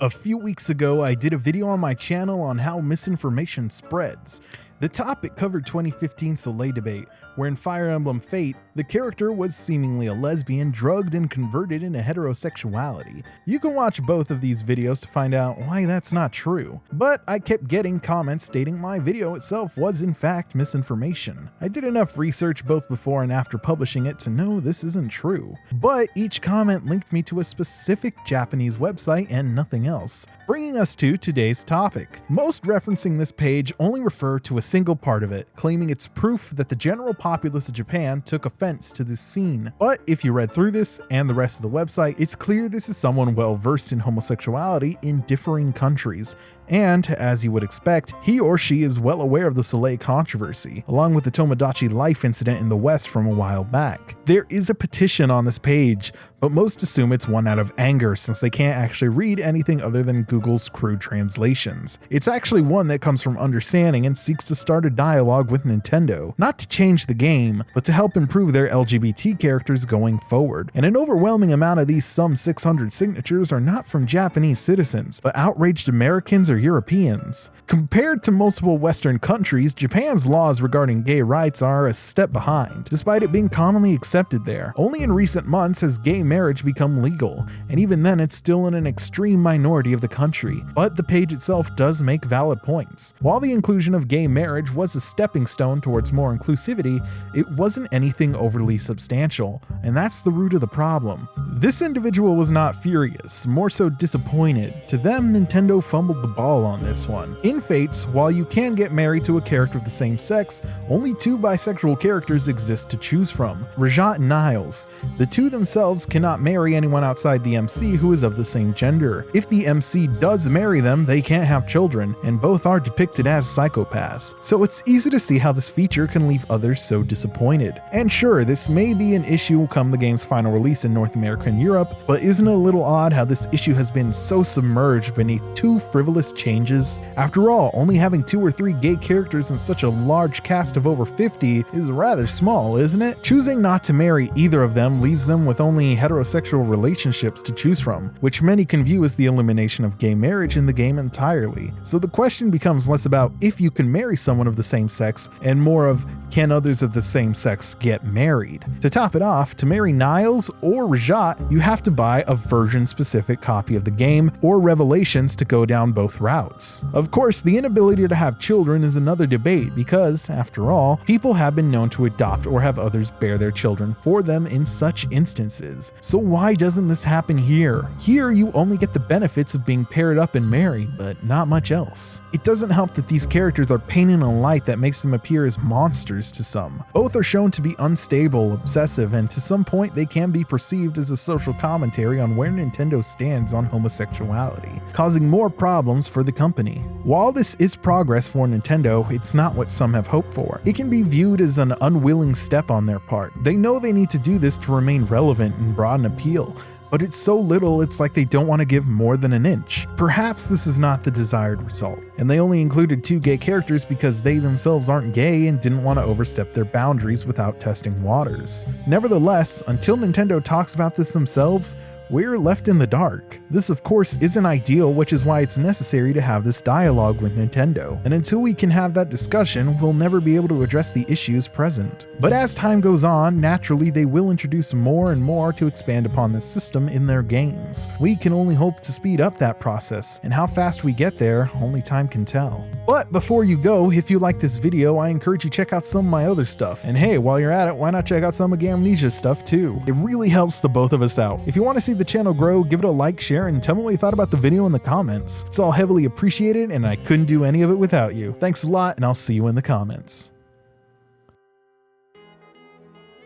A few weeks ago, I did a video on my channel on how misinformation spreads. The topic covered 2015 Soleil debate, where in Fire Emblem Fate, the character was seemingly a lesbian drugged and converted into heterosexuality. You can watch both of these videos to find out why that's not true. But I kept getting comments stating my video itself was in fact misinformation. I did enough research both before and after publishing it to know this isn't true. But each comment linked me to a specific Japanese website and nothing else, bringing us to today's topic. Most referencing this page only refer to a single part of it, claiming it's proof that the general populace of Japan took offense to this scene. But if you read through this and the rest of the website, it's clear this is someone well versed in homosexuality in differing countries. And, as you would expect, he or she is well aware of the Soleil controversy, along with the Tomodachi Life incident in the West from a while back. There is a petition on this page, but most assume it's one out of anger since they can't actually read anything other than Google's crude translations. It's actually one that comes from understanding and seeks to start a dialogue with Nintendo, not to change the game, but to help improve their LGBT characters going forward. And an overwhelming amount of these some 600 signatures are not from Japanese citizens, but outraged Americans or Europeans. Compared to multiple Western countries, Japan's laws regarding gay rights are a step behind, despite it being commonly accepted there. Only in recent months has gay marriage become legal, and even then it's still in an extreme minority of the country. But the page itself does make valid points. While the inclusion of gay marriage was a stepping stone towards more inclusivity, it wasn't anything overly substantial, and that's the root of the problem. This individual was not furious, more so disappointed. To them, Nintendo fumbled the ball on this one. In Fates, while you can get married to a character of the same sex, only two bisexual characters exist to choose from, BriHard and Niles. The two themselves cannot marry anyone outside the MC who is of the same gender. If the MC does marry them, they can't have children, and both are depicted as psychopaths. So it's easy to see how this feature can leave others so disappointed. And sure, this may be an issue come the game's final release in North America and Europe, but isn't it a little odd how this issue has been so submerged beneath two frivolous changes? After all, only having 2 or 3 gay characters in such a large cast of over 50 is rather small, isn't it? Choosing not to marry either of them leaves them with only heterosexual relationships to choose from, which many can view as the elimination of gay marriage in the game entirely. So the question becomes less about if you can marry someone of the same sex and more of can others of the same sex get married. To top it off, to marry Niles or BriHard, you have to buy a version-specific copy of the game or Revelations to go down both routes. Of course, the inability to have children is another debate because, after all, people have been known to adopt or have others bear their children for them in such instances. So why doesn't this happen here? Here, you only get the benefits of being paired up and married, but not much else. It doesn't help that these characters are painted in a light that makes them appear as monsters to some. Both are shown to be unstable, obsessive, and to some point they can be perceived as a social commentary on where Nintendo stands on homosexuality, causing more problems for the company. While this is progress for Nintendo, it's not what some have hoped for. It can be viewed as an unwilling step on their part. They know they need to do this to remain relevant and broaden appeal, but it's so little it's like they don't want to give more than an inch. Perhaps this is not the desired result, and they only included 2 gay characters because they themselves aren't gay and didn't want to overstep their boundaries without testing waters. Nevertheless, until Nintendo talks about this themselves, we're left in the dark. This of course isn't ideal, which is why it's necessary to have this dialogue with Nintendo, and until we can have that discussion, we'll never be able to address the issues present. But as time goes on, naturally they will introduce more and more to expand upon this system in their games. We can only hope to speed up that process, and how fast we get there, only time can tell. But before you go, if you like this video, I encourage you to check out some of my other stuff. And hey, while you're at it, why not check out some of Gamnesia's stuff too? It really helps the both of us out. If you want to see the channel grow, give it a like, share, and tell me what you thought about the video in the comments. It's all heavily appreciated, and I couldn't do any of it without you. Thanks a lot, and I'll see you in the comments.